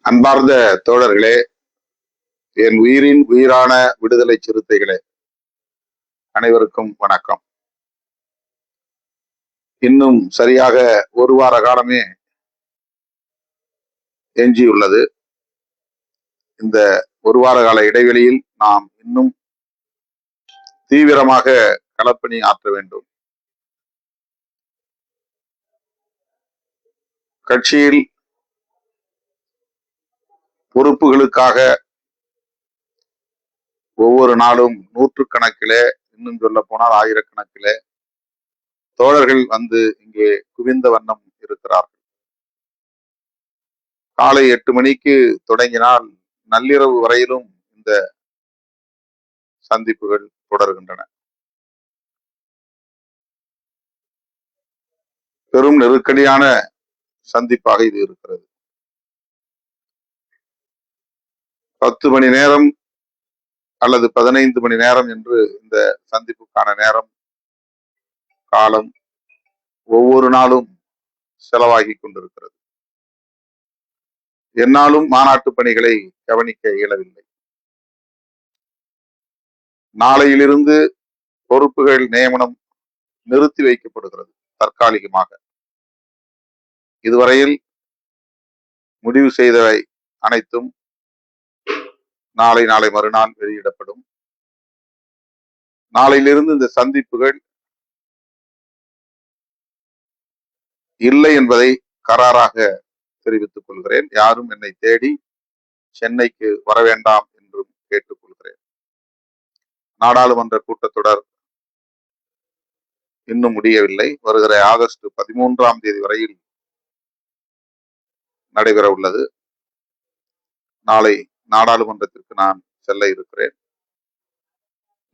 அன்பார்ந்த தோழர்களே, என் உயிரின் உயிரான விடுதலை சிறுத்தைகளே, அனைவருக்கும் வணக்கம். இன்னும் சரியாக ஒரு வார காலமே எஞ்சியுள்ளது. இந்த ஒரு வார கால இடைவெளியில் நாம் இன்னும் தீவிரமாக களப்பணி ஆற்ற வேண்டும். கட்சியில் பொறுப்புகளுக்காக ஒவ்வொரு நாளும் நூற்றுக்கணக்கிலே, இன்னும் சொல்ல போனால் ஆயிரக்கணக்கிலே தோழர்கள் வந்து இங்கே குவிந்த வண்ணம் இருக்கிறார்கள். காலை 8 மணிக்கு தொடங்கினால் நள்ளிரவு வரையிலும் இந்த சந்திப்புகள் தொடர்கின்றன. பெரும் நெருக்கடியான சந்திப்பாக இது இருக்கிறது. 10 மணி நேரம் அல்லது 15 மணி நேரம் என்று இந்த சந்திப்புக்கான நேரம் காலம் ஒவ்வொரு நாளும் செலவாகி கொண்டிருக்கிறது. என்னாலும் மாநாட்டு பணிகளை கவனிக்க இயலவில்லை. நாளையிலிருந்து பொறுப்புகள் நியமனம் நிறுத்தி வைக்கப்படுகிறது தற்காலிகமாக. இதுவரையில் முடிவு செய்தவை அனைத்தும் நாளை மறுநாள் வெளியிடப்படும். நாளையிலிருந்து இந்த சந்திப்புகள் இல்லை என்பதை கராராக தெரிவித்துக் கொள்கிறேன். யாரும் என்னை தேடி சென்னைக்கு வர வேண்டாம் என்றும் கேட்டுக்கொள்கிறேன். நாடாளுமன்ற கூட்டத்தொடர் இன்னும் முடியவில்லை. வருகிற ஆகஸ்ட் 13ஆம் தேதி வரையில் நடைபெற உள்ளது. நாளை நாடாளுமன்றத்திற்கு நான் செல்ல இருக்கிறேன்.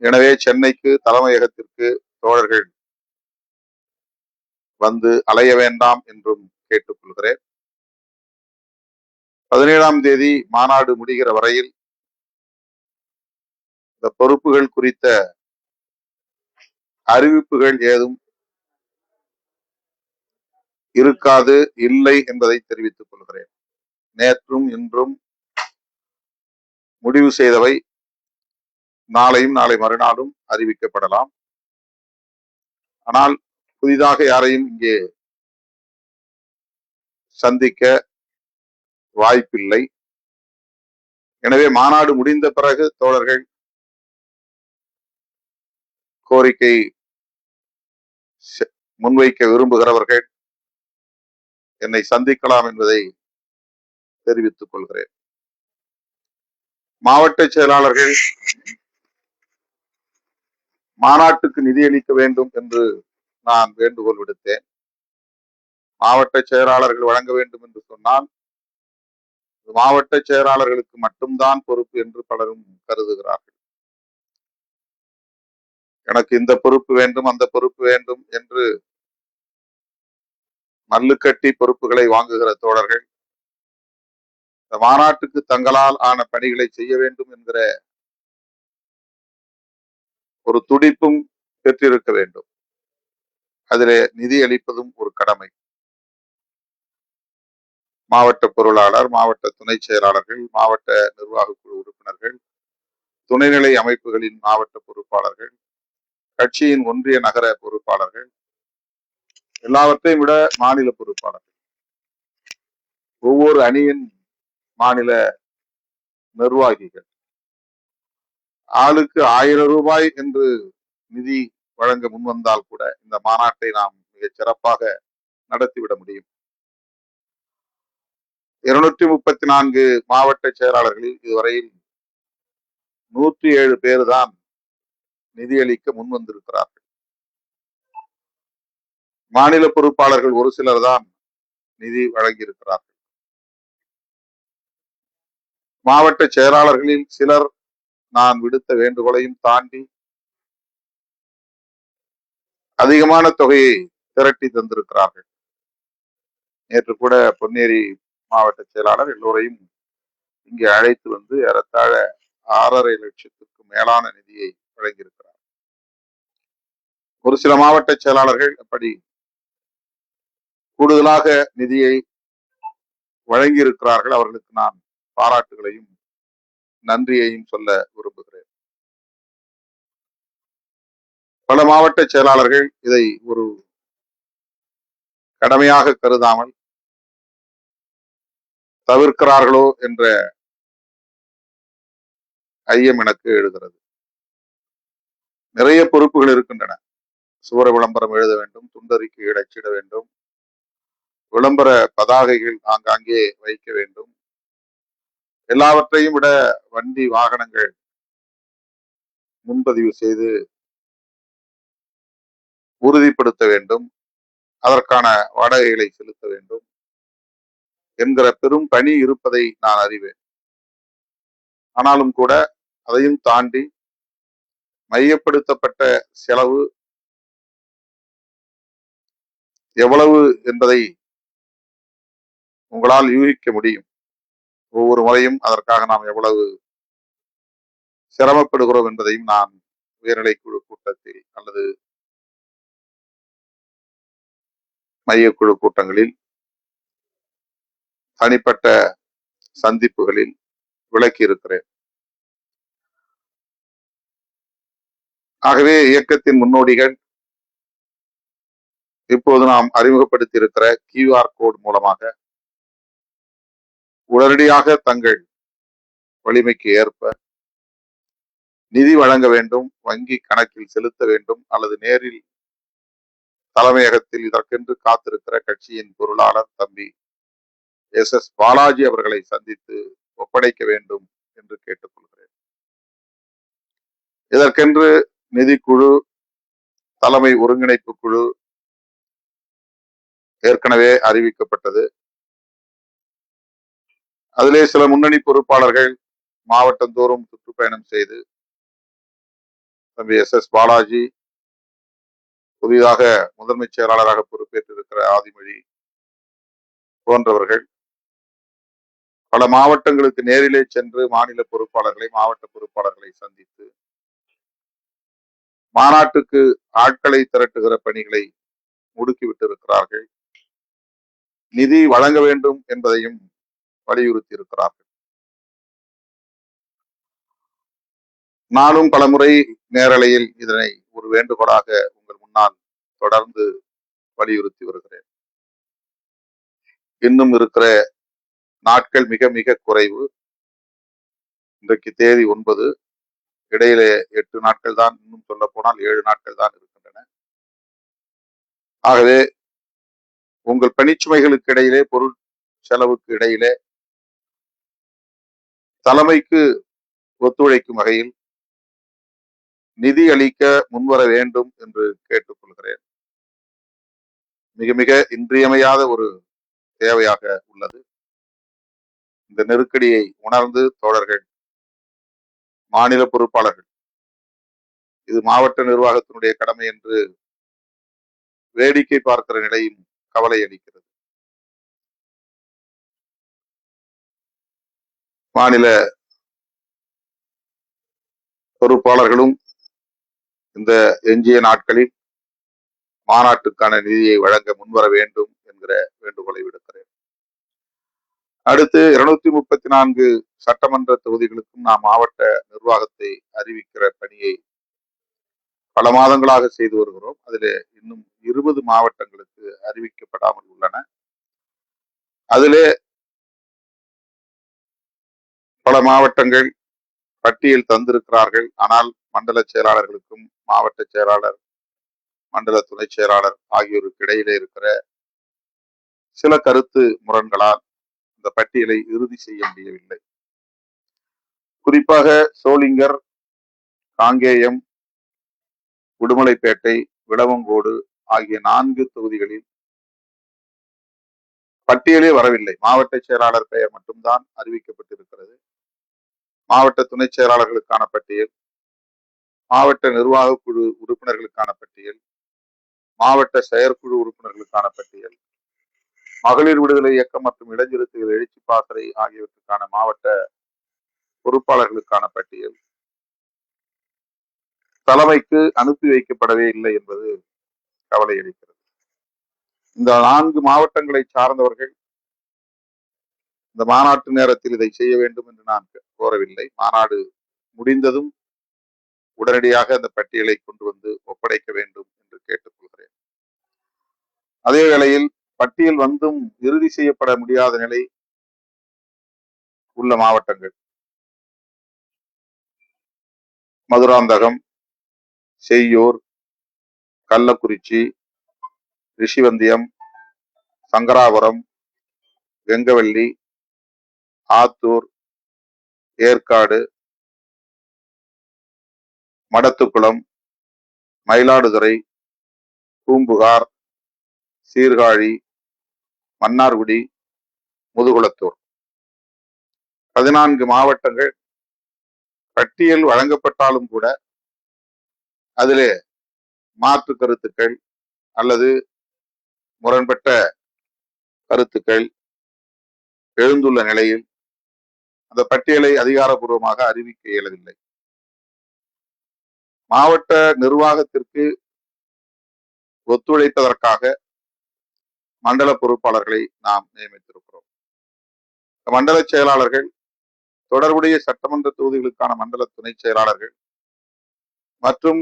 எனவே சென்னைக்கு தலைமையகத்திற்கு தோழர்கள் வந்து அலைய வேண்டாம் என்றும் கேட்டுக்கொள்கிறேன். 17ஆம் தேதி மாநாடு முடிகிற வரையில் இந்த பொறுப்புகள் குறித்த அறிவிப்புகள் ஏதும் இருக்காது, இல்லை என்பதை தெரிவித்துக் கொள்கிறேன். நேற்றும் இன்றும் முடிவு செய்தவை நாளையும் நாளை மறுநாளும் அறிவிக்கப்படலாம். ஆனால் புதிதாக யாரையும் இங்கே சந்திக்க வாய்ப்பில்லை. எனவே மாநாடு முடிந்த பிறகு தோழர்கள் கோரிக்கை முன்வைக்க விரும்புகிறவர்கள் என்னை சந்திக்கலாம் என்பதை தெரிவித்துக் கொள்கிறேன். மாவட்ட செயலாளர்கள் மாநாட்டுக்கு நிதியளிக்க வேண்டும் என்று நான் வேண்டுகோள் விடுத்தேன். மாவட்ட செயலாளர்கள் வழங்க வேண்டும் என்று சொன்னால் மாவட்ட செயலாளர்களுக்கு மட்டும்தான் பொறுப்பு என்று பலரும் கருதுகிறார்கள். எனக்கு இந்த பொறுப்பு வேண்டும், அந்த பொறுப்பு வேண்டும் என்று மல்லுக்கட்டி பொறுப்புகளை வாங்குகிற தோழர்கள் இந்த மாநாட்டுக்கு தங்களால் ஆன பணிகளை செய்ய வேண்டும் என்கிற ஒரு துடிப்பும் பெற்றிருக்க வேண்டும். அதிலே நிதி அளிப்பதும் ஒரு கடமை. மாவட்ட பொருளாளர், மாவட்ட துணை செயலாளர்கள், மாவட்ட நிர்வாக குழு உறுப்பினர்கள், துணைநிலை அமைப்புகளின் மாவட்ட பொறுப்பாளர்கள், கட்சியின் ஒன்றிய நகர பொறுப்பாளர்கள், எல்லாவற்றையும் விட மாநில பொறுப்பாளர்கள், ஒவ்வொரு அணியின் மாநில நிர்வாகிகள் ஆளுக்கு 1000 ரூபாய் என்று நிதி வழங்க முன்வந்தால் கூட இந்த மாநாட்டை நாம் மிகச் சிறப்பாக நடத்திவிட முடியும். 234 மாவட்ட செயலாளர்களில் இதுவரையில் 107 பேர் தான் நிதியளிக்க முன்வந்திருக்கிறார்கள். மாநில பொறுப்பாளர்கள் ஒரு சிலர் தான் நிதி வழங்கியிருக்கிறார்கள். மாவட்ட செயலாளர்களில் சிலர் நான் விடுத்த வேண்டுகோளையும் தாண்டி அதிகமான தொகையை திரட்டி தந்திருக்கிறார்கள். நேற்று கூட பொன்னேரி மாவட்ட செயலாளர் எல்லோரையும் இங்கே அழைத்து வந்து ஏறத்தாழ 6.5 லட்சத்துக்கு மேலான நிதியை வழங்கியிருக்கிறார். ஒரு சில மாவட்ட செயலாளர்கள் அப்படி கூடுதலாக நிதியை வழங்கி இருக்கிறார்கள். அவர்களுக்கு நான் பாராட்டுகளையும் நன்றியையும் சொல்ல விரும்புகிறேன். பல மாவட்ட செயலாளர்கள் இதை ஒரு கடமையாக கருதாமல் தவிர்க்கிறார்களோ என்ற ஐயம் எனக்கு எழுகிறது. நிறைய பொறுப்புகள் இருக்கின்றன. சுவர விளம்பரம் எழுத வேண்டும், துண்டறிக்கைகள் அச்சிட வேண்டும், விளம்பர பதாகைகள் ஆங்காங்கே வைக்க வேண்டும். எல்லாவற்றையும் விட வண்டி வாகனங்கள் முன்பதிவு செய்து உறுதிப்படுத்த வேண்டும், அதற்கான வாடகைகளை செலுத்த வேண்டும் என்கிற பெரும் பணி இருப்பதை நான் அறிவேன். ஆனாலும் கூட அதையும் தாண்டி மையப்படுத்தப்பட்ட செலவு எவ்வளவு என்பதை உங்களால் யூகிக்க முடியும். ஒவ்வொரு முறையும் அதற்காக நாம் எவ்வளவு சிரமப்படுகிறோம் என்பதையும் நான் உயர்நிலைக்குழு கூட்டத்தில் அல்லது மையக்குழு கூட்டங்களில், தனிப்பட்ட சந்திப்புகளில் விளக்கி இருக்கிறேன். ஆகவே இயக்கத்தின் முன்னோடிகள் இப்போது நாம் அறிமுகப்படுத்தி இருக்கிற QR கோட் மூலமாக உடனடியாக தங்கள் வலிமைக்கு ஏற்ப நிதி வழங்க வேண்டும், வங்கி கணக்கில் செலுத்த வேண்டும், அல்லது நேரில் தலைமையகத்தில் இதற்கென்று காத்திருக்கிற கட்சியின் பொருளாளர் தம்பி SS பாலாஜி அவர்களை சந்தித்து ஒப்படைக்க வேண்டும் என்று கேட்டுக்கொள்கிறேன். இதற்கென்று நிதிக்குழு, தலைமை ஒருங்கிணைப்பு குழு ஏற்கனவே அறிவிக்கப்பட்டது. அதிலே சில முன்னணி பொறுப்பாளர்கள் மாவட்டந்தோறும் சுற்றுப்பயணம் செய்து, தம்பி SS பாலாஜி, புதிதாக முதன்மை செயலாளராக பொறுப்பேற்றிருக்கிற ஆதிமொழி போன்றவர்கள் பல மாவட்டங்களுக்கு நேரிலே சென்று மாநில பொறுப்பாளர்களை, மாவட்ட பொறுப்பாளர்களை சந்தித்து மாநாட்டுக்கு ஆட்களை திரட்டுகிற பணிகளை முடுக்கிவிட்டு இருக்கிறார்கள். நிதி வழங்க வேண்டும் என்பதையும் வலியுறுத்தி இருக்கிறார்கள். நானும் பலமுறை நேரலையில் இதனை ஒரு வேண்டுகோளாக உங்கள் முன்னால் தொடர்ந்து வலியுறுத்தி வருகிறேன். இன்னும் இருக்கிற நாட்கள் மிக மிக குறைவு. இன்றைக்கு தேதி 9, இடையிலே 8 நாட்கள் தான், இன்னும் சொல்ல போனால் 7 நாட்கள் தான் இருக்கின்றன. ஆகவே உங்கள் பணிச்சுமைகளுக்கு இடையிலே, பொருள் செலவுக்கு இடையிலே தலைமைக்கு ஒத்துழைக்கும் வகையில் நிதி அளிக்க முன்வர வேண்டும் என்று கேட்டுக்கொள்கிறேன். மிக மிக இன்றியமையாத ஒரு தேவையாக உள்ளது. இந்த நெருக்கடியை உணர்ந்து தோழர்கள், மாநில பொறுப்பாளர்கள், இது மாவட்ட நிர்வாகத்தினுடைய கடமை என்று வேடிக்கை பார்க்கிற நிலையும் கவலை அளிக்கிறது. மாநில பொறுப்பாளர்களும் இந்த எஞ்சிய நாட்களில் மாநாட்டுக்கான நிதியை வழங்க முன்வர வேண்டும் என்கிற வேண்டுகோளை விடுக்கிறேன். அடுத்து 234 சட்டமன்ற தொகுதிகளுக்கும் நாம் மாவட்ட நிர்வாகத்தை அறிவிக்கிற பணியை பல மாதங்களாக செய்து வருகிறோம். அதிலே இன்னும் 20 மாவட்டங்களுக்கு அறிவிக்கப்படாமல் உள்ளன. அதிலே பல மாவட்டங்கள் பட்டியல் தந்திருக்கிறார்கள். ஆனால் மண்டல செயலாளர்களுக்கும் மாவட்ட செயலாளர், மண்டல துணை செயலாளர் ஆகியோருக்கு இடையிலே இருக்கிற சில கருத்து முரண்களால் இந்த பட்டியலை இறுதி செய்ய முடியவில்லை. குறிப்பாக சோளிங்கர், காங்கேயம், உடுமலைப்பேட்டை, விளவங்கோடு ஆகிய 4 தொகுதிகளில் பட்டியலே வரவில்லை. மாவட்ட செயலாளர் பெயர் மட்டும்தான் அறிவிக்கப்பட்டிருக்கிறது. மாவட்ட துணை செயலாளர்களுக்கான பட்டியல், மாவட்ட நிர்வாக குழு உறுப்பினர்களுக்கான பட்டியல், மாவட்ட செயற்குழு உறுப்பினர்களுக்கான பட்டியல், மகளிர் விடுதலை இயக்கம் மற்றும் இளைஞர்கள் எழுச்சி பாசறை ஆகியவற்றுக்கான மாவட்ட பொறுப்பாளர்களுக்கான பட்டியல் தலைமைக்கு அனுப்பி வைக்கப்படவே இல்லை என்பது கவலை அளிக்கிறது. இந்த 4 மாவட்டங்களை சார்ந்தவர்கள் இந்த மாநாட்டு நேரத்தில் இதை செய்ய வேண்டும் என்று நான் கோரவில்லை. மாநாடு முடிந்ததும் உடனடியாக அந்த பட்டியலை கொண்டு வந்து ஒப்படைக்க வேண்டும் என்று கேட்டுக்கொள்கிறேன். அதே வேளையில் பட்டியல் வந்தும் இறுதி செய்யப்பட முடியாத நிலை உள்ள மாவட்டங்கள் மதுராந்தகம், செய்யூர், கள்ளக்குறிச்சி, ரிஷிவந்தியம், சங்கராபுரம், வெங்கவல்லி, ஆத்தூர், ஏற்காடு, மடத்துக்குளம், மயிலாடுதுறை, பூம்புகார், சீர்காழி, மன்னார்குடி, முதுகுளத்தூர் 14 மாவட்டங்கள் பட்டியல் வழங்கப்பட்டாலும் கூட அதிலே மாற்று கருத்துக்கள் அல்லது முரண்பட்ட கருத்துக்கள் எழுந்துள்ள நிலையில் அந்த பட்டியலை அதிகாரப்பூர்வமாக அறிவிக்க இயலவில்லை. மாவட்ட நிர்வாகத்திற்கு ஒத்துழைப்பதற்காக மண்டல பொறுப்பாளர்களை நாம் நியமித்திருக்கிறோம். மண்டல செயலாளர்கள் தொடர்புடைய சட்டமன்ற தொகுதிகளுக்கான மண்டல துணை செயலாளர்கள் மற்றும்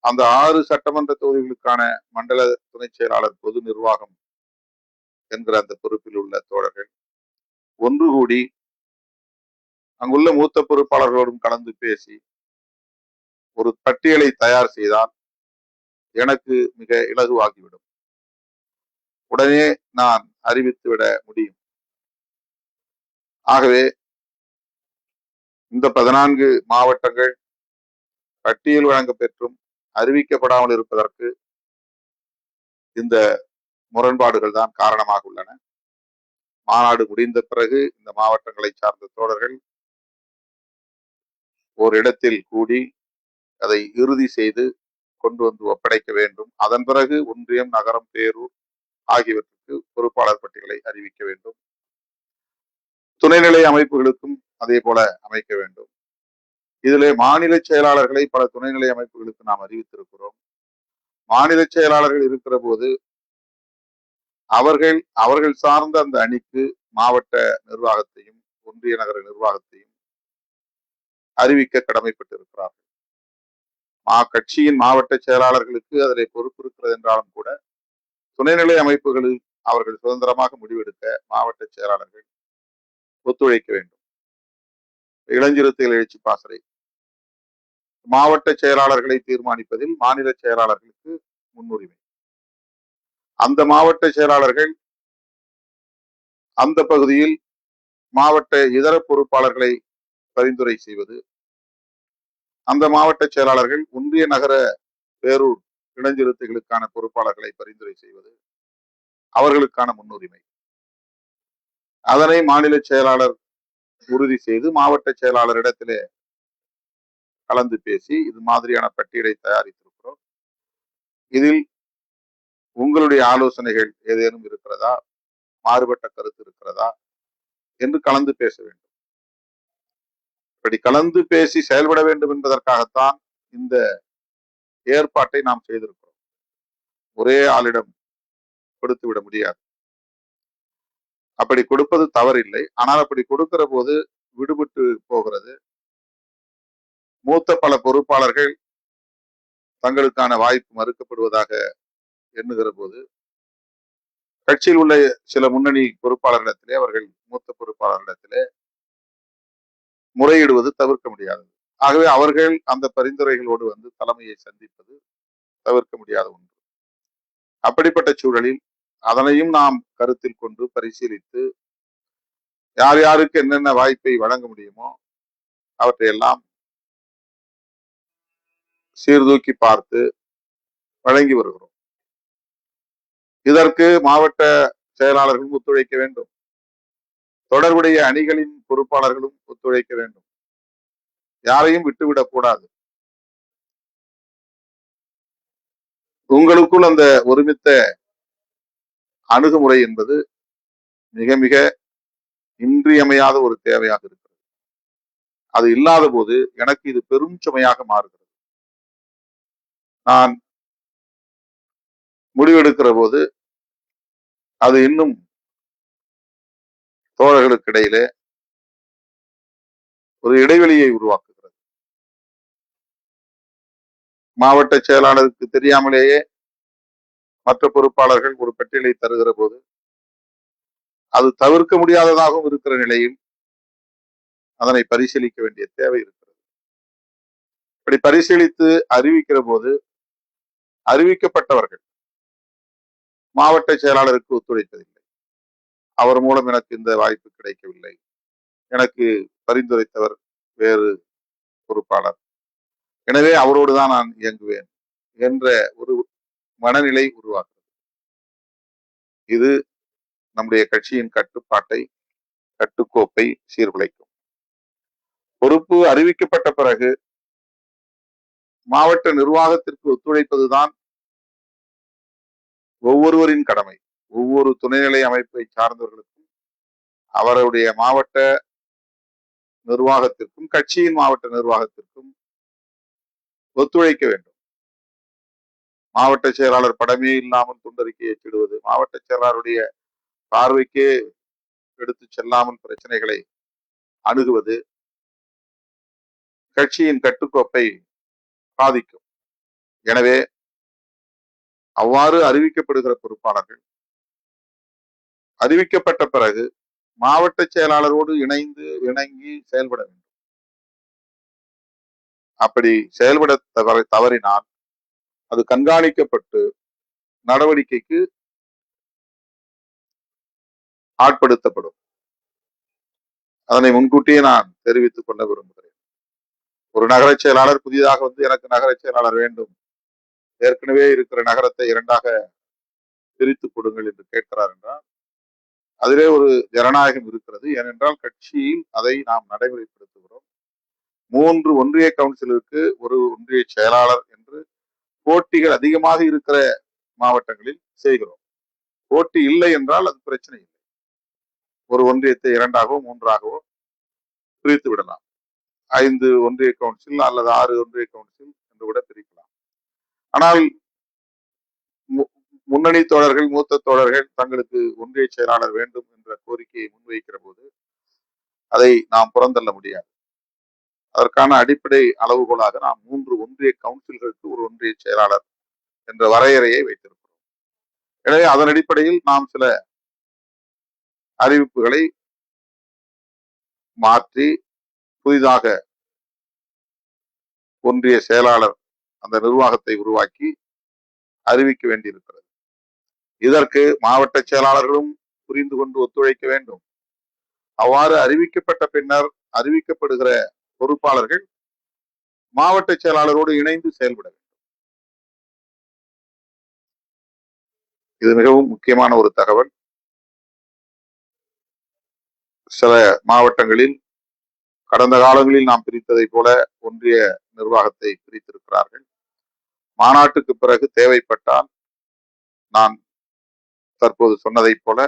அந்த 6 சட்டமன்ற தொகுதிகளுக்கான மண்டல துணை செயலாளர் பொது நிர்வாகம் என்கிற அந்த பொறுப்பில் உள்ள தோழர்கள் ஒன்று கூடி அங்குள்ள மூத்த பொறுப்பாளர்களோடும் கலந்து பேசி ஒரு பட்டியலை தயார் செய்தால் எனக்கு மிக இலகுவாகிவிடும். உடனே நான் அறிவித்துவிட முடியும். ஆகவே இந்த 14 மாவட்டங்கள் பட்டியல் வழங்க பெற்றும் அறிவிக்கப்படாமல் இருப்பதற்கு இந்த முரண்பாடுகள் தான் காரணமாக உள்ளன. மாநாடு முடிந்த பிறகு இந்த மாவட்டங்களை சார்ந்த தோழர்கள் ஒரு இடத்தில் கூடி அதை இறுதி செய்து கொண்டு வந்து ஒப்படைக்க வேண்டும். அதன் பிறகு ஒன்றியம், நகரம், பேரூர் ஆகியவற்றுக்கு பொறுப்பாளர் பட்டியலை அறிவிக்க வேண்டும். துணைநிலை அமைப்புகளுக்கும் அதே போல அமைக்க வேண்டும். இதிலே மாநில செயலாளர்களை பல துணைநிலை அமைப்புகளுக்கு நாம் அறிவித்திருக்கிறோம். மாநில செயலாளர்கள் இருக்கிற போது அவர்கள் சார்ந்த அந்த அணிக்கு மாவட்ட நிர்வாகத்தையும் ஒன்றிய நகர நிர்வாகத்தையும் அறிவிக்க கடமைப்பட்டிருக்கிறார்கள். கட்சியின் மாவட்ட செயலாளர்களுக்கு அதிலே பொறுப்பு இருக்கிறது என்றாலும் கூட துணைநிலை அமைப்புகளில் அவர்கள் சுதந்திரமாக முடிவெடுக்க மாவட்ட செயலாளர்கள் ஒத்துழைக்க வேண்டும். இளஞ்சிறுத்தைகள் எழுச்சி பாசறை மாவட்ட செயலாளர்களை தீர்மானிப்பதில் மாநில செயலாளர்களுக்கு முன்னுரிமை. அந்த மாவட்ட செயலாளர்கள் அந்த பகுதியில் மாவட்ட இதர பொறுப்பாளர்களை பரிந்துரை செய்வது, அந்த மாவட்ட செயலாளர்கள் ஒன்றிய நகர பேரூர் இளஞ்சிறுத்தைகளுக்கான பொறுப்பாளர்களை பரிந்துரை செய்வது அவர்களுக்கான முன்னுரிமை. அதனை மாநில செயலாளர் உறுதி செய்து மாவட்ட செயலாளரிடத்திலே கலந்து பேசி இது மாதிரியான பட்டியலை தயாரித்திருக்கிறோம், இதில் உங்களுடைய ஆலோசனைகள் ஏதேனும் இருக்கிறதா, மாறுபட்ட கருத்து இருக்கிறதா என்று கலந்து பேச வேண்டும். இப்படி கலந்து பேசி செயல்பட வேண்டும் என்பதற்காகத்தான் இந்த ஏற்பாட்டை நாம் செய்திருக்கிறோம். ஒரே ஆளிடம் கொடுத்து விட முடியாது. அப்படி கொடுப்பது தவறில்லை. ஆனால் அப்படி கொடுக்கிற போது விடுபட்டு போகிறது. மூத்த பல பொறுப்பாளர்கள் தங்களுக்கான வாய்ப்பு மறுக்கப்படுவதாக எண்ணுகிற போது கட்சியில் உள்ள சில முன்னணி பொறுப்பாளர்களிடத்திலே அவர்கள் மூத்த பொறுப்பாளர்களிடத்திலே முறையிடுவது தவிர்க்க முடியாதது. ஆகவே அவர்கள் அந்த பரிந்துரைகளோடு வந்து தலைமையை சந்திப்பது தவிர்க்க முடியாத ஒன்று. அப்படிப்பட்ட சூழலில் அதனையும் நாம் கருத்தில் கொண்டு பரிசீலித்து யார் யாருக்கு என்னென்ன வாய்ப்பை வழங்க முடியுமோ அவற்றையெல்லாம் சீர்தூக்கி பார்த்து வழங்கி வருகிறோம். இதற்கு மாவட்ட செயலாளர்களும் ஒத்துழைக்க வேண்டும், தொடர்புடைய அணிகளின் பொறுப்பாளர்களும் ஒத்துழைக்க வேண்டும். யாரையும் விட்டுவிடக் கூடாது. உங்களுக்குள் அந்த ஒருமித்த அணுகுமுறை என்பது மிக மிக இன்றியமையாத ஒரு தேவையாக இருக்கிறது. அது இல்லாத போது எனக்கு இது பெரும் சுமையாக மாறுகிறது. நான் முடிவெடுக்கிற போது அது இன்னும் தோழர்களுக்கு இடையிலே ஒரு இடைவெளியை உருவாக்குகிறது. மாவட்ட செயலாளருக்கு தெரியாமலேயே மற்ற பொறுப்பாளர்கள் ஒரு பட்டியலை தருகிற போது அது தவிர்க்க முடியாததாகவும் இருக்கிற நிலையில் அதனை பரிசீலிக்க வேண்டிய தேவை இருக்கிறது. இப்படி பரிசீலித்து அறிவிக்கிற போது அறிவிக்கப்பட்டவர்கள் மாவட்ட செயலாளருக்கு ஒத்துழைப்பதில்லை. அவர் மூலம் எனக்கு இந்த வாய்ப்பு கிடைக்கவில்லை, எனக்கு பரிந்துரைத்தவர் வேறு பொறுப்பாளர், எனவே அவரோடு தான் நான் இயங்குவேன் என்ற ஒரு மனநிலை உருவாக்குறது. இது நம்முடைய கட்சியின் கட்டுப்பாட்டை, கட்டுக்கோப்பை சீர்குலைக்கும். பொறுப்பு அறிவிக்கப்பட்ட பிறகு மாவட்ட நிர்வாகத்திற்கு ஒத்துழைப்பதுதான் ஒவ்வொருவரின் கடமை. ஒவ்வொரு துணைநிலை அமைப்பை சார்ந்தவர்களுக்கும் அவருடைய மாவட்ட நிர்வாகத்திற்கும் கட்சியின் மாவட்ட நிர்வாகத்திற்கும் ஒத்துழைக்க வேண்டும். மாவட்ட செயலாளர் படமே இல்லாமல் துண்டறிக்கையை அச்சிடுவது, மாவட்ட செயலாளருடைய பார்வைக்கே எடுத்து செல்லாமல் பிரச்சனைகளை அணுகுவது கட்சியின் கட்டுக்கோப்பை பாதிக்கும். எனவே அவ்வாறு அறிவிக்கப்படுகிற பொறுப்பாளர்கள் அறிவிக்கப்பட்ட பிறகு மாவட்ட செயலாளரோடு இணங்கி செயல்பட வேண்டும். அப்படி செயல்பட தவறினால் அது கண்காணிக்கப்பட்டு நடவடிக்கைக்கு ஆட்படுத்தப்படும். அதனை முன்கூட்டியே நான் தெரிவித்துக் கொள்ள விரும்புகிறேன். ஒரு நகர செயலாளர் புதிதாக வந்து எனக்கு நகர செயலாளர் வேண்டும், ஏற்கனவே இருக்கிற நகரத்தை இரண்டாக பிரித்துக் கொடுங்கள் என்று கேட்கிறார் என்றால் அதிலே ஒரு ஜனநாயகம் இருக்கிறது. ஏனென்றால் கட்சியில் அதை நாம் நடைமுறைப்படுத்துகிறோம். 3 ஒன்றிய கவுன்சிலருக்கு ஒரு ஒன்றிய செயலாளர் என்று போட்டிகள் அதிகமாக இருக்கிற மாவட்டங்களில் செய்கிறோம். போட்டி இல்லை என்றால் அது பிரச்சனை இல்லை. ஒரு ஒன்றியத்தை 2ஆகவோ 3ஆகவோ பிரித்து விடலாம். 5 ஒன்றிய கவுன்சில் அல்லது 6 ஒன்றிய கவுன்சில் என்று கூட பிரிக்கலாம். ஆனால் முன்னணி தோழர்கள், மூத்த தோழர்கள் தங்களுக்கு ஒன்றிய செயலாளர் வேண்டும் என்ற கோரிக்கையை முன்வைக்கிற போது அதை நாம் புறந்தள்ள முடியாது. அதற்கான அடிப்படை அளவுகோலாக நாம் 3 ஒன்றிய கவுன்சில்களுக்கு ஒரு ஒன்றிய செயலாளர் என்ற வரையறையை வைத்திருக்கிறோம். எனவே அதன் அடிப்படையில் நாம் சில அறிவிப்புகளை மாற்றி புதிதாக ஒன்றிய செயலாளர் அந்த நிர்வாகத்தை உருவாக்கி அறிவிக்க வேண்டியிருக்கிறது. இதற்கு மாவட்ட செயலாளர்களும் புரிந்து கொண்டு ஒத்துழைக்க வேண்டும். அவ்வாறு அறிவிக்கப்பட்ட பின்னர் அறிவிக்கப்படுகிற பொறுப்பாளர்கள் மாவட்ட செயலாளரோடு இணைந்து செயல்பட வேண்டும். இது மிகவும் முக்கியமான ஒரு தகவல். சில மாவட்டங்களில் கடந்த காலங்களில் நாம் பிரித்ததை போல ஒன்றிய நிர்வாகத்தை பிரித்திருக்கிறார்கள். மாநாட்டுக்கு பிறகு தேவைப்பட்டால் நான் தற்போது சொன்னதை போல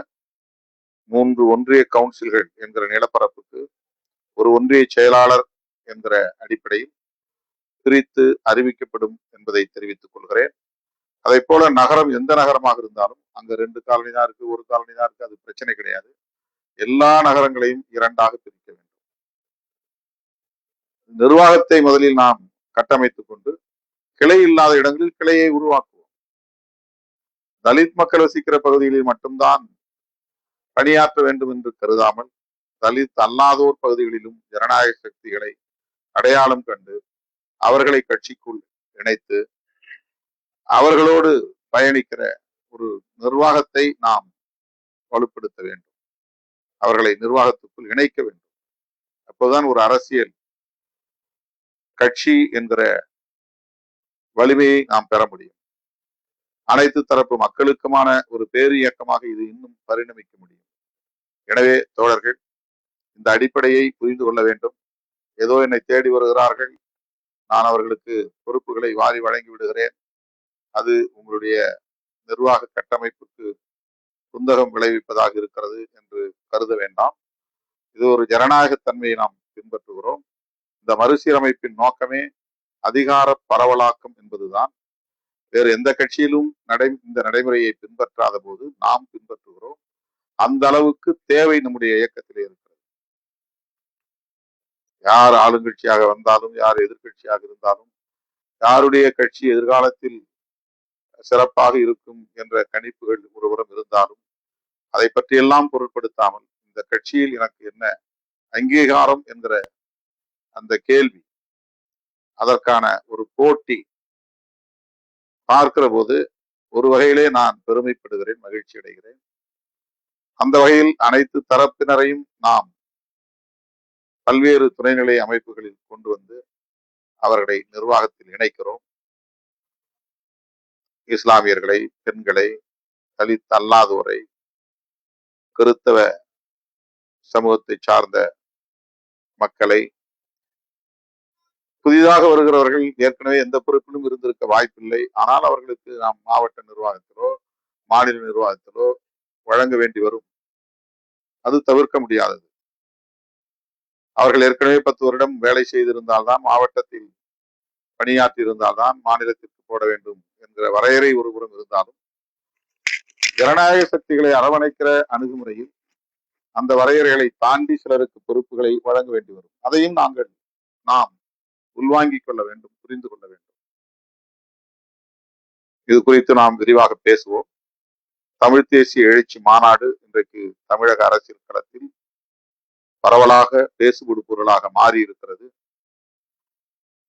3 ஒன்றிய கவுன்சில்கள் என்கிற நிலப்பரப்புக்கு ஒரு ஒன்றிய செயலாளர் என்கிற அடிப்படையில் பிரித்து அறிவிக்கப்படும் என்பதை தெரிவித்துக் கொள்கிறேன். அதை போல நகரம் எந்த நகரமாக இருந்தாலும் அங்க 2 காலனி தான் இருக்கு, 1 காலனி தான் இருக்கு, அது பிரச்சனை கிடையாது. எல்லா நகரங்களையும் 2ஆக பிரிக்க வேண்டும். நிர்வாகத்தை முதலில் நாம் கட்டமைத்துக் கொண்டு கிளை இல்லாத இடங்களில் கிளையை உருவாக்குவோம். தலித் மக்கள் வசிக்கிற பகுதிகளில் மட்டும்தான் பணியாற்ற வேண்டும் என்று கருதாமல் தலித் அல்லாதோர் பகுதிகளிலும் ஜனநாயக சக்திகளை அடையாளம் கண்டு அவர்களை கட்சிக்குள் இணைத்து அவர்களோடு பயணிக்கிற ஒரு நிர்வாகத்தை நாம் வலுப்படுத்த வேண்டும். அவர்களை நிர்வாகத்துக்குள் இணைக்க வேண்டும். அப்போதுதான் ஒரு அரசியல் கட்சி என்கிற வலிமையை நாம் பெற முடியும். அனைத்து தரப்பு மக்களுக்குமான ஒரு பேரு இயக்கமாக இது இன்னும் பரிணமிக்க முடியும். எனவே தோழர்கள் இந்த அடிப்படையை புரிந்து கொள்ள வேண்டும். ஏதோ என்னை தேடி வருகிறார்கள், நான் அவர்களுக்கு பொறுப்புகளை வாரி வழங்கி விடுகிறேன், அது உங்களுடைய நிர்வாக கட்டமைப்புக்கு குந்தகம் விளைவிப்பதாக இருக்கிறது என்று கருத வேண்டாம். இது ஒரு ஜனநாயகத்தன்மையை நாம் பின்பற்றுகிறோம். இந்த மறுசீரமைப்பின் நோக்கமே அதிகார பரவலாக்கம் என்பதுதான். வேறு எந்த கட்சியிலும் இந்த நடைமுறையை பின்பற்றாத போது நாம் பின்பற்றுகிறோம். அந்த அளவுக்கு தேவை நம்முடைய இயக்கத்திலே இருக்கிறது. யார் ஆளுங்கட்சியாக வந்தாலும், யார் எதிர்கட்சியாக இருந்தாலும், யாருடைய கட்சி எதிர்காலத்தில் சிறப்பாக இருக்கும் என்ற கணிப்புகள் ஒருபுறம் இருந்தாலும், அதை பற்றியெல்லாம் பொருட்படுத்தாமல் இந்த கட்சியில் எனக்கு என்ன அங்கீகாரம் என்கிற அந்த கேள்வி, அதற்கான ஒரு போட்டி பார்க்கிற போது ஒரு வகையிலே நான் பெருமைப்படுகிறேன், மகிழ்ச்சி அடைகிறேன். அந்த வகையில் அனைத்து தரப்பினரையும் நாம் பல்வேறு துணைநிலை அமைப்புகளில் கொண்டு வந்து அவர்களை நிர்வாகத்தில் இணைக்கிறோம். இஸ்லாமியர்களை, பெண்களை, தலித் அல்லாதோரை, கிறித்தவ சமூகத்தை சார்ந்த மக்களை, புதிதாக வருகிறவர்கள் ஏற்கனவே எந்த பொறுப்பிலும் இருந்திருக்க வாய்ப்பில்லை. ஆனால் அவர்களுக்கு நாம் மாவட்ட நிர்வாகத்திலோ மாநில நிர்வாகத்திலோ வழங்க வேண்டி வரும். அது தவிர்க்க முடியாதது. அவர்கள் ஏற்கனவே 10 வருடம் வேலை செய்திருந்தால்தான், மாவட்டத்தில் பணியாற்றி இருந்தால்தான் மாநிலத்திற்கு போட வேண்டும் என்கிற வரையறை ஒருபுறம் இருந்தாலும், ஜனநாயக சக்திகளை அரவணைக்கிற அணுகுமுறையில் அந்த வரையறைகளை தாண்டி சிலருக்கு பொறுப்புகளை வழங்க வேண்டி வரும். அதையும் நாம் உள்வாங்கிக் கொள்ள வேண்டும், புரிந்து கொள்ள வேண்டும். இது குறித்து நாம் விரிவாக பேசுவோம். தமிழ் தேசிய எழுச்சி மாநாடு இன்றைக்கு தமிழக அரசியல் களத்தில் பரவலாக பேசுபொரு பொருளாக மாறி இருக்கிறது.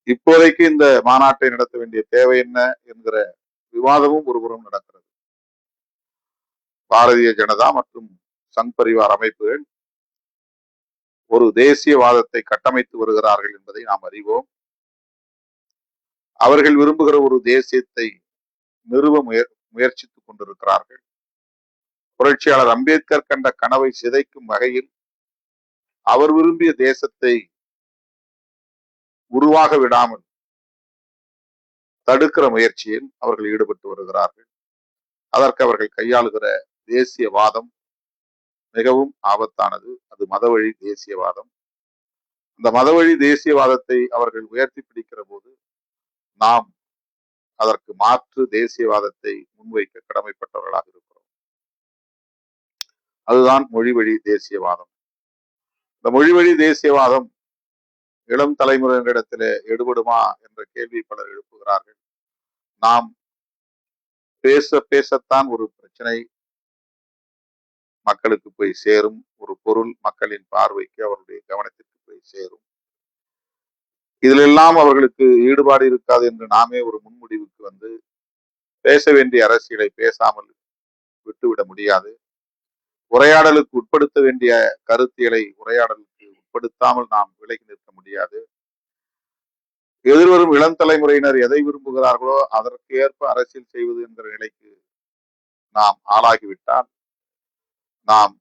இப்போதைக்கு இந்த மாநாட்டை நடத்த வேண்டிய தேவை என்ன என்கிற விவாதமும் ஒருபுறம் நடக்கிறது. பாரதிய ஜனதா மற்றும் சங் பரிவார் அமைப்புகள் ஒரு தேசியவாதத்தை கட்டமைத்து வருகிறார்கள் என்பதை நாம் அறிவோம். அவர்கள் விரும்புகிற ஒரு தேசியத்தை நிறுவ முயற்சித்துக் கொண்டிருக்கிறார்கள். புரட்சியாளர் அம்பேத்கர் கண்ட கனவை சிதைக்கும் வகையில் அவர் விரும்பிய தேசத்தை உருவாக விடாமல் தடுக்கிற முயற்சியில் அவர்கள் ஈடுபட்டு வருகிறார்கள். அதற்கு அவர்கள் கையாளுகிற தேசியவாதம் மிகவும் ஆபத்தானது. அது மதவழி தேசியவாதம். அந்த மதவழி தேசியவாதத்தை அவர்கள் உயர்த்தி பிடிக்கிற போது நாம் அதற்கு மாற்று தேசியவாதத்தை முன்வைக்க கடமைப்பட்டவர்களாக இருக்கிறோம். அதுதான் மொழிவழி தேசியவாதம். இந்த மொழிவழி தேசியவாதம் இளம் தலைமுறையினரிடத்திலே எடுபடுமா என்ற கேள்வி பலர் எழுப்புகிறார்கள். நாம் பேசத்தான் ஒரு பிரச்சனை மக்களுக்கு போய் சேரும், ஒரு பொருள் மக்களின் பார்வைக்கு அவருடைய கவனத்திற்கு போய் சேரும். இதிலெல்லாம் அவர்களுக்கு ஈடுபாடு இருக்காது என்று நாமே ஒரு முன்முடிவுக்கு வந்து பேச வேண்டிய அரசியலை பேசாமல் விட்டுவிட முடியாது. உரையாடலுக்கு உட்படுத்த வேண்டிய கருத்தியலை உரையாடலுக்கு உட்படுத்தாமல் நாம் விலகி நிற்க முடியாது. எதிர்வரும் இளம் தலைமுறையினர் எதை விரும்புகிறார்களோ அதற்கு ஏற்ப அரசியல் செய்வது என்கிற நிலைக்கு நாம் ஆளாகிவிட்டால் நாம்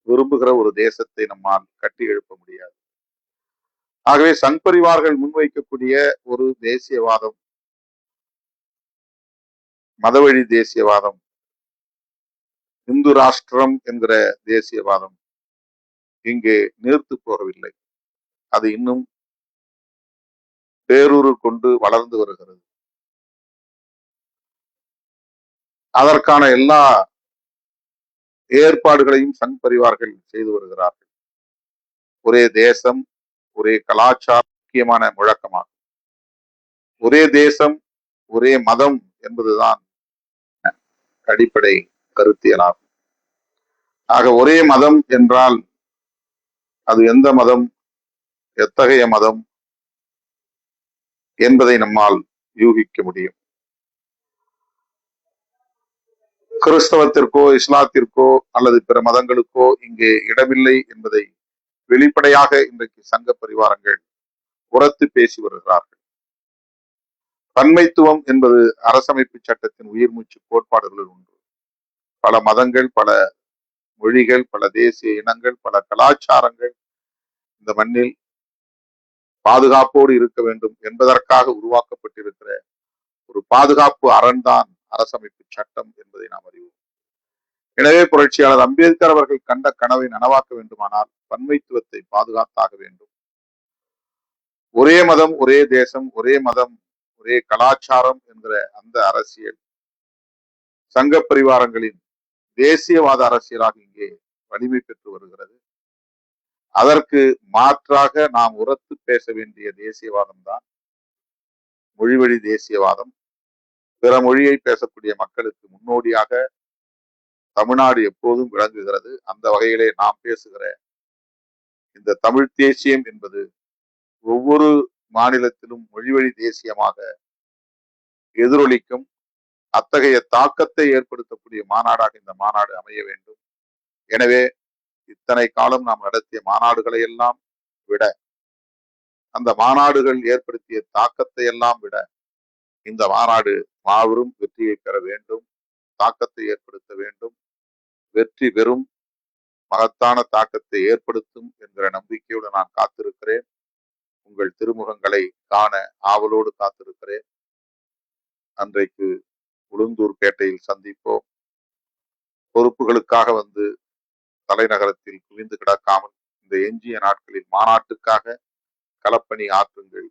விரும்புகிற ஒரு தேசத்தை நம்மால் கட்டி எழுப்ப முடியாது. ஆகவே சங் பரிவார்கள் முன்வைக்கக்கூடிய ஒரு தேசியவாதம், மதவழி தேசியவாதம், இந்து ராஷ்டிரம் என்கிற தேசியவாதம் இங்கே நீர்த்து போகவில்லை. அது இன்னும் பேரூரு கொண்டு வளர்ந்து வருகிறது. அதற்கான எல்லா ஏற்பாடுகளையும் சங் பரிவார்கள் செய்து வருகிறார்கள். ஒரே தேசம், ஒரே கலாச்சாரம் முக்கியமான முழக்கமாகும். ஒரே தேசம், ஒரே மதம் என்பதுதான் அடிப்படை கருத்தியலாகும். ஆக ஒரே மதம் என்றால் அது எந்த மதம், எத்தகைய மதம் என்பதை நம்மால் யூகிக்க முடியும். கிறிஸ்தவத்திற்கோ இஸ்லாத்திற்கோ அல்லது பிற மதங்களுக்கோ இங்கே இடமில்லை என்பதை வெளிப்படையாக இன்றைக்கு சங்க பரிவாரங்கள் உரத்து பேசி வருகிறார்கள். பன்மைத்துவம் என்பது அரசமைப்பு சட்டத்தின் உயிர் மூச்சு கோட்பாடுகளில் ஒன்று. பல மதங்கள், பல மொழிகள், பல தேசிய இனங்கள், பல கலாச்சாரங்கள் இந்த மண்ணில் பாதுகாப்போடு இருக்க வேண்டும் என்பதற்காக உருவாக்கப்பட்டிருக்கிற ஒரு பாதுகாப்பு அரண்தான் அரசமைப்பு சட்டம் என்பதை நாம் அறிவோம். எனவே புரட்சியாளர் அம்பேத்கர் அவர்கள் கண்ட கனவை நனவாக்க வேண்டுமானால் பன்மைத்துவத்தை பாதுகாத்தாக வேண்டும். ஒரே மதம், ஒரே தேசம், ஒரே மதம், ஒரே கலாச்சாரம் என்கிற அந்த அரசியல் சங்க பரிவாரங்களின் தேசியவாத அரசியலாக இங்கே வலிமை பெற்று வருகிறது. அதற்கு மாற்றாக நாம் உரத்து பேச வேண்டிய தேசியவாதம் தான் மொழிவழி தேசியவாதம். பிற மொழியை பேசக்கூடிய மக்களுக்கு முன்னோடியாக தமிழ்நாடு எப்போதும் விளங்குகிறது. அந்த வகையிலே நாம் பேசுகிற இந்த தமிழ் தேசியம் என்பது ஒவ்வொரு மாநிலத்திலும் மொழிவழி தேசியமாக எதிரொலிக்கும். அத்தகைய தாக்கத்தை ஏற்படுத்தக்கூடிய மாநாடாக இந்த மாநாடு அமைய வேண்டும். எனவே இத்தனை காலம் நாம் நடத்திய மாநாடுகளை எல்லாம் விட, அந்த மாநாடுகள் ஏற்படுத்திய தாக்கத்தை எல்லாம் விட இந்த மாநாடு மாபெரும் வெற்றியை பெற வேண்டும், தாக்கத்தை ஏற்படுத்த வேண்டும். வெற்றி பெறும், மகத்தான தாக்கத்தை ஏற்படுத்தும் என்கிற நம்பிக்கையோடு நான் காத்திருக்கிறேன். உங்கள் திருமுகங்களை காண ஆவலோடு காத்திருக்கிறேன். அன்றைக்கு உளுந்தூர்பேட்டையில் சந்திப்போம். பொறுப்புகளுக்காக வந்து தலைநகரத்தில் குவிந்து கிடக்காமல் இந்த எஞ்சிய நாட்களில் மாநாட்டுக்காக களப்பணி ஆற்றுங்கள்